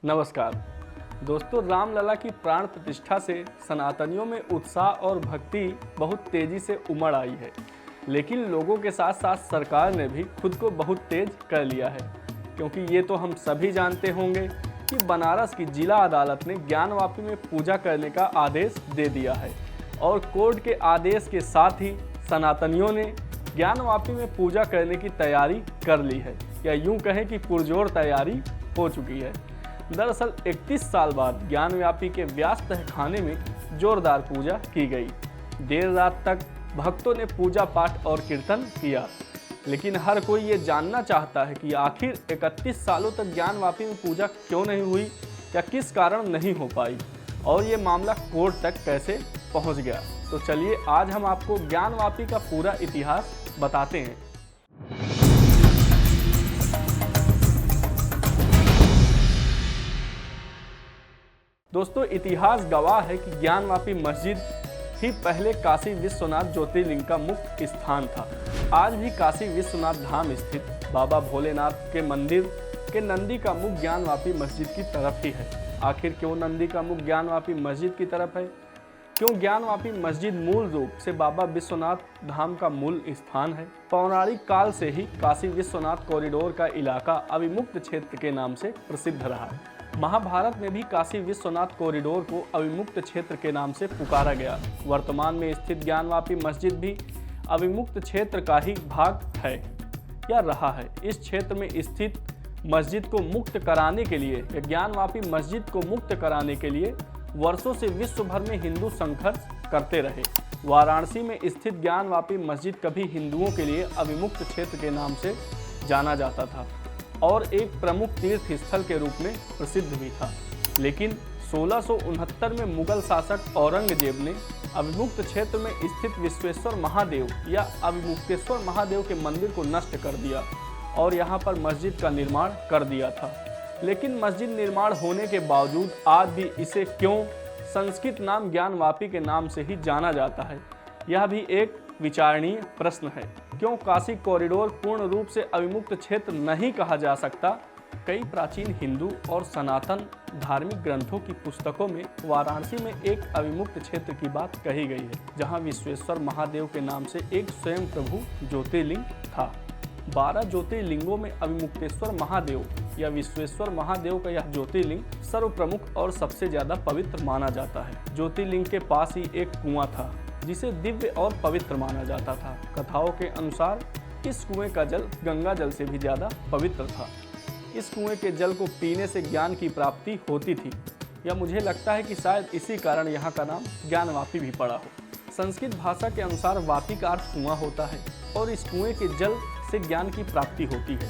नमस्कार दोस्तों, रामलला की प्राण प्रतिष्ठा से सनातनियों में उत्साह और भक्ति बहुत तेजी से उमड़ आई है। लेकिन लोगों के साथ साथ सरकार ने भी खुद को बहुत तेज कर लिया है, क्योंकि ये तो हम सभी जानते होंगे कि बनारस की जिला अदालत ने ज्ञानवापी में पूजा करने का आदेश दे दिया है और कोर्ट के आदेश के साथ ही सनातनियों ने ज्ञानवापी में पूजा करने की तैयारी कर ली है, या यूं कहें कि पुरजोर तैयारी हो चुकी है। दरअसल 31 साल बाद ज्ञानवापी के व्यास तहखाने में जोरदार पूजा की गई। देर रात तक भक्तों ने पूजा पाठ और कीर्तन किया, लेकिन हर कोई ये जानना चाहता है कि आखिर 31 सालों तक ज्ञानवापी में पूजा क्यों नहीं हुई या किस कारण नहीं हो पाई, और ये मामला कोर्ट तक कैसे पहुंच गया। तो चलिए आज हम आपको ज्ञानवापी का पूरा इतिहास बताते हैं। दोस्तों, इतिहास गवाह है कि ज्ञानवापी मस्जिद ही पहले काशी विश्वनाथ ज्योतिर्लिंग का मुख्य स्थान था। आज भी काशी विश्वनाथ धाम स्थित बाबा भोलेनाथ के मंदिर के नंदी का मुख ज्ञानवापी मस्जिद की तरफ ही है। आखिर क्यों नंदी का मुख ज्ञानवापी मस्जिद की तरफ है? क्यों ज्ञानवापी मस्जिद मूल रूप से बाबा विश्वनाथ धाम का मूल स्थान है? पौराणिक काल से ही काशी विश्वनाथ कॉरिडोर का इलाका अविमुक्त क्षेत्र के नाम से प्रसिद्ध रहा है। महाभारत में भी काशी विश्वनाथ कॉरिडोर को अविमुक्त क्षेत्र के नाम से पुकारा गया। वर्तमान में स्थित ज्ञानवापी मस्जिद भी अविमुक्त क्षेत्र का ही भाग है या रहा है। इस क्षेत्र में स्थित मस्जिद को मुक्त कराने के लिए या ज्ञानवापी मस्जिद को मुक्त कराने के लिए वर्षों से विश्व भर में हिंदू संघर्ष करते रहे। वाराणसी में स्थित ज्ञानवापी मस्जिद कभी हिंदुओं के लिए अविमुक्त क्षेत्र के नाम से जाना जाता था और एक प्रमुख तीर्थ स्थल के रूप में प्रसिद्ध भी था। लेकिन 1669 में मुगल शासक औरंगजेब ने अविमुक्त क्षेत्र में स्थित विश्वेश्वर महादेव या अविमुक्तेश्वर महादेव के मंदिर को नष्ट कर दिया और यहाँ पर मस्जिद का निर्माण कर दिया था। लेकिन मस्जिद निर्माण होने के बावजूद आज भी इसे क्यों संस्कृत नाम ज्ञानवापी के नाम से ही जाना जाता है, यह भी एक विचारणीय प्रश्न है। क्यों काशी कॉरिडोर पूर्ण रूप से अविमुक्त क्षेत्र नहीं कहा जा सकता? कई प्राचीन हिंदू और सनातन धार्मिक ग्रंथों की पुस्तकों में वाराणसी में एक अविमुक्त क्षेत्र की बात कही गई है, जहां विश्वेश्वर महादेव के नाम से एक स्वयं प्रभु ज्योतिर्लिंग था। 12 ज्योतिर्लिंगों में अविमुक्तेश्वर महादेव या विश्वेश्वर महादेव का यह ज्योतिर्लिंग सर्वप्रमुख और सबसे ज्यादा पवित्र माना जाता है। ज्योतिर्लिंग के पास ही एक कुआं था जिसे दिव्य और पवित्र माना जाता था। कथाओं के अनुसार इस कुएं का जल गंगा जल से भी ज्यादा पवित्र था। इस कुएं के जल को पीने से ज्ञान की प्राप्ति होती थी, या मुझे लगता है कि शायद इसी कारण यहाँ का नाम ज्ञानवापी भी पड़ा हो। संस्कृत भाषा के अनुसार वापी का अर्थ कुआं होता है और इस कुएं के जल से ज्ञान की प्राप्ति होती है,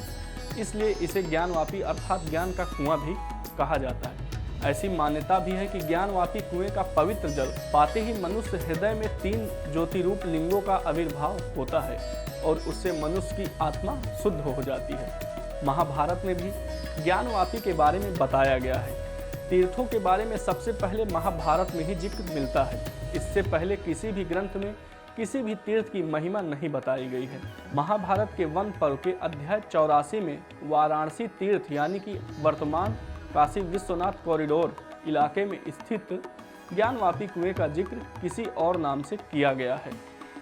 इसलिए इसे ज्ञानवापी अर्थात ज्ञान का कुआं भी कहा जाता है। ऐसी मान्यता भी है कि ज्ञानवापी कुएं का पवित्र जल पाते ही मनुष्य हृदय में 3 ज्योतिरूप लिंगों का आविर्भाव होता है और उससे मनुष्य की आत्मा शुद्ध हो जाती है। महाभारत में भी ज्ञानवापी के बारे में बताया गया है। तीर्थों के बारे में सबसे पहले महाभारत में ही जिक्र मिलता है। इससे पहले किसी भी ग्रंथ में किसी भी तीर्थ की महिमा नहीं बताई गई है। महाभारत के वन पर्व के अध्याय 84 में वाराणसी तीर्थ यानी कि वर्तमान काशी विश्वनाथ कॉरिडोर इलाके में स्थित ज्ञानवापी कुएं का जिक्र किसी और नाम से किया गया है।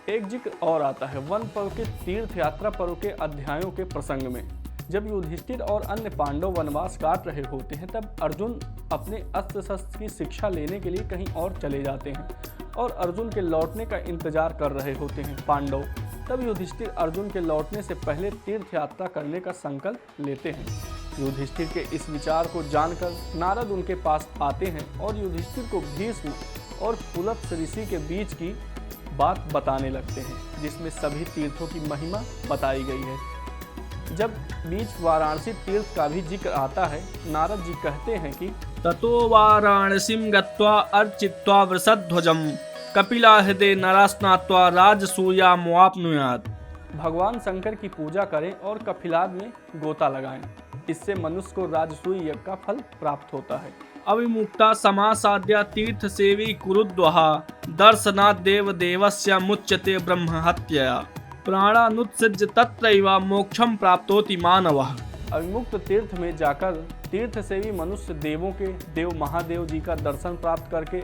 एक जिक्र और आता है वन पर्व के तीर्थ यात्रा पर्व के अध्यायों के प्रसंग में। जब युधिष्ठिर और अन्य पांडव वनवास काट रहे होते हैं, तब अर्जुन अपने अस्त्र शस्त्र की शिक्षा लेने के लिए कहीं और चले जाते हैं और अर्जुन के लौटने का इंतजार कर रहे होते हैं पांडव। तब युधिष्ठिर अर्जुन के लौटने से पहले तीर्थ यात्रा करने का संकल्प लेते हैं। युधिष्ठिर के इस विचार को जानकर नारद उनके पास आते हैं और युधिष्ठिर को भीष्म और पुलत्स ऋषि के बीच की बात बताने लगते हैं, जिसमें सभी तीर्थों की महिमा बताई गई है। जब बीच वाराणसी तीर्थ का भी जिक्र आता है, नारद जी कहते हैं कि ततो वाराणसीं गत्वा अर्चित्वा वृषध्वजं कपिला हृदय नरास्नात्वा राजसूयामुवाप्नुयात्। भगवान शंकर की पूजा करें और कपिलाद में गोता लगाएं, इससे मनुष्य को राजसूय यज्ञ का फल प्राप्त होता है। अविमुक्ता समासाद्या तीर्थ सेवी कुरुद्वः दर्शनात् देव देवस्य मुच्यते ब्रह्म हत्या प्राणानुत्सृज्य तत्रैव मोक्षम प्राप्तोति मानवः। अविमुक्त तीर्थ में जाकर तीर्थ सेवी मनुष्य देवों के देव महादेव जी का दर्शन प्राप्त करके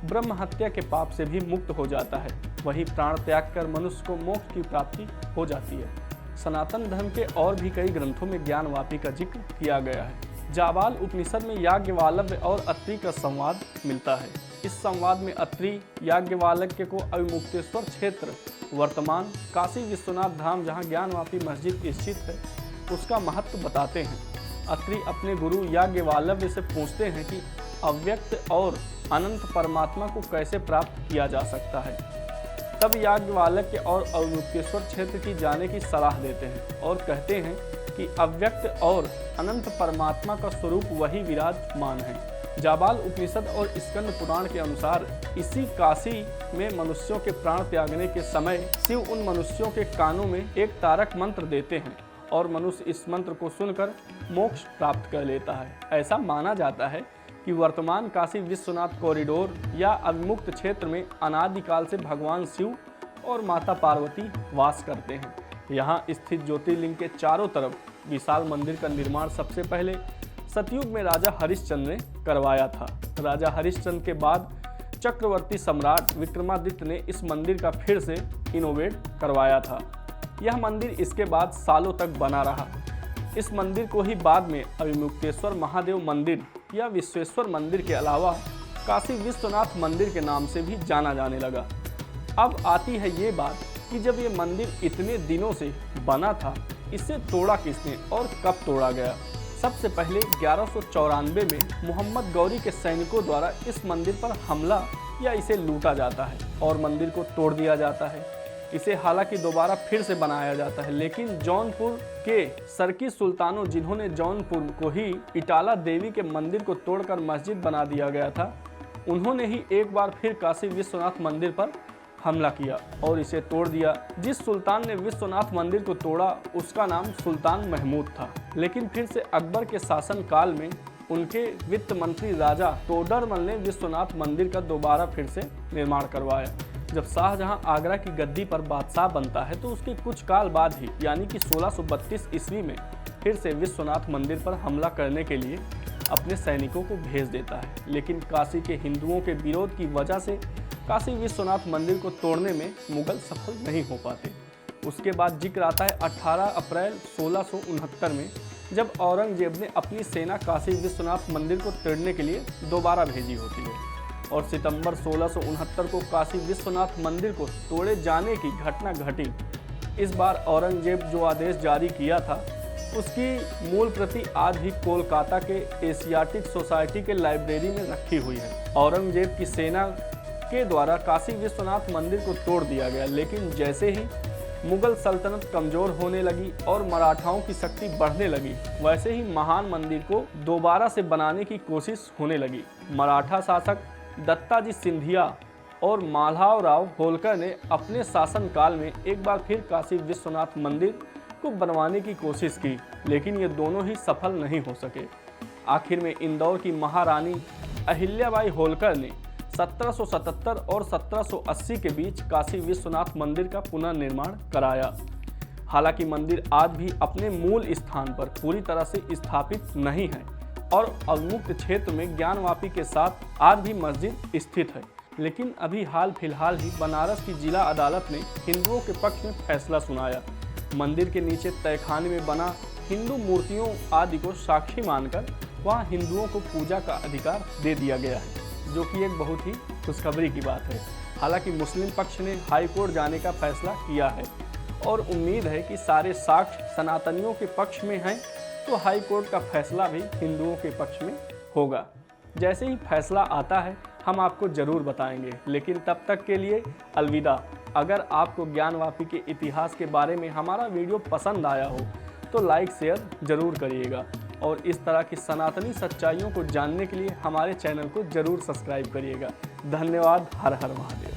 ब्रह्म हत्या के पाप से भी मुक्त हो जाता है। वही प्राण त्याग कर मनुष्य को मोक्ष की प्राप्ति हो जाती है। सनातन धर्म के और भी कई ग्रंथों में ज्ञानवापी का जिक्र किया गया है। जाबाल उपनिषद में याज्ञवल्क्य और अत्रि का संवाद मिलता है। इस संवाद में अत्रि याज्ञवल्क्य को अविमुक्तेश्वर क्षेत्र वर्तमान काशी विश्वनाथ धाम जहाँ ज्ञानवापी मस्जिद स्थित है उसका महत्व बताते हैं। अत्रि अपने गुरु याज्ञवल्क्य से पूछते हैं कि अव्यक्त और अनंत परमात्मा को कैसे प्राप्त किया जा सकता है। तब याज्ञवल्क्य और अविमुक्तेश्वर क्षेत्र की जाने की सलाह देते हैं और कहते हैं कि अव्यक्त और अनंत परमात्मा का स्वरूप वही विराजमान है। जाबाल उपनिषद और स्कंद पुराण के अनुसार इसी काशी में मनुष्यों के प्राण त्यागने के समय शिव उन मनुष्यों के कानों में एक तारक मंत्र देते हैं और मनुष्य इस मंत्र को सुनकर मोक्ष प्राप्त कर लेता है। ऐसा माना जाता है कि वर्तमान काशी विश्वनाथ कॉरिडोर या अविमुक्त क्षेत्र में अनादिकाल से भगवान शिव और माता पार्वती वास करते हैं। यहाँ स्थित ज्योतिर्लिंग के चारों तरफ विशाल मंदिर का निर्माण सबसे पहले सतयुग में राजा हरिश्चंद्र ने करवाया था। राजा हरिश्चंद्र के बाद चक्रवर्ती सम्राट विक्रमादित्य ने इस मंदिर का फिर से इनोवेट करवाया था। यह मंदिर इसके बाद सालों तक बना रहा। इस मंदिर को ही बाद में अविमुक्तेश्वर महादेव मंदिर या विश्वेश्वर मंदिर के अलावा काशी विश्वनाथ मंदिर के नाम से भी जाना जाने लगा। अब आती है ये बात कि जब ये मंदिर इतने दिनों से बना था, इसे तोड़ा किसने और कब तोड़ा गया। सबसे पहले 1194 में मोहम्मद गौरी के सैनिकों द्वारा इस मंदिर पर हमला या इसे लूटा जाता है और मंदिर को तोड़ दिया जाता है। इसे हालांकि दोबारा फिर से बनाया जाता है, लेकिन जौनपुर के सरकी सुल्तानों जिन्होंने जौनपुर को ही इटाला देवी के मंदिर को तोड़कर मस्जिद बना दिया गया था, उन्होंने ही एक बार फिर काशी विश्वनाथ मंदिर पर हमला किया और इसे तोड़ दिया। जिस सुल्तान ने विश्वनाथ मंदिर को तोड़ा उसका नाम सुल्तान महमूद था। लेकिन फिर से अकबर के शासन काल में उनके वित्त मंत्री राजा तोडरमल ने विश्वनाथ मंदिर का दोबारा फिर से निर्माण करवाया। जब शाहजहां आगरा की गद्दी पर बादशाह बनता है तो उसके कुछ काल बाद ही यानी कि 1632 ईस्वी में फिर से विश्वनाथ मंदिर पर हमला करने के लिए अपने सैनिकों को भेज देता है। लेकिन काशी के हिंदुओं के विरोध की वजह से काशी विश्वनाथ मंदिर को तोड़ने में मुगल सफल नहीं हो पाते। उसके बाद जिक्र आता है 18 अप्रैल 1669 में, जब औरंगजेब ने अपनी सेना काशी विश्वनाथ मंदिर को तोड़ने के लिए दोबारा भेजी होती है और सितंबर 1669 को काशी विश्वनाथ मंदिर को तोड़े जाने की घटना घटी। इस बार औरंगजेब जो आदेश जारी किया था उसकी मूल प्रति आज भी कोलकाता के एशियाटिक सोसाइटी के लाइब्रेरी में रखी हुई है। औरंगजेब की सेना के द्वारा काशी विश्वनाथ मंदिर को तोड़ दिया गया, लेकिन जैसे ही मुगल सल्तनत कमज़ोर होने लगी और मराठाओं की शक्ति बढ़ने लगी, वैसे ही महान मंदिर को दोबारा से बनाने की कोशिश होने लगी। मराठा शासक दत्ताजी सिंधिया और माधवराव होलकर ने अपने शासनकाल में एक बार फिर काशी विश्वनाथ मंदिर को बनवाने की कोशिश की, लेकिन ये दोनों ही सफल नहीं हो सके। आखिर में इंदौर की महारानी अहिल्याबाई होलकर ने 1777 और 1780 के बीच काशी विश्वनाथ मंदिर का पुनर्निर्माण कराया। हालांकि मंदिर आज भी अपने मूल स्थान पर पूरी तरह से स्थापित नहीं है और अविमुक्त क्षेत्र में ज्ञानवापी के साथ आज भी मस्जिद स्थित है। लेकिन अभी हाल फिलहाल ही बनारस की जिला अदालत ने हिंदुओं के पक्ष में फैसला सुनाया। मंदिर के नीचे तहखाने में बना हिंदू मूर्तियों आदि को साक्षी मानकर वहां हिंदुओं को पूजा का अधिकार दे दिया गया है, जो कि एक बहुत ही खुशखबरी की बात है। हालांकि मुस्लिम पक्ष ने हाई कोर्ट जाने का फैसला किया है और उम्मीद है कि सारे साक्ष्य सनातनियों के पक्ष में हैं, तो हाई कोर्ट का फैसला भी हिंदुओं के पक्ष में होगा। जैसे ही फैसला आता है हम आपको ज़रूर बताएंगे, लेकिन तब तक के लिए अलविदा। अगर आपको ज्ञानवापी के इतिहास के बारे में हमारा वीडियो पसंद आया हो तो लाइक शेयर ज़रूर करिएगा और इस तरह की सनातनी सच्चाइयों को जानने के लिए हमारे चैनल को ज़रूर सब्सक्राइब करिएगा। धन्यवाद। हर हर महादेव।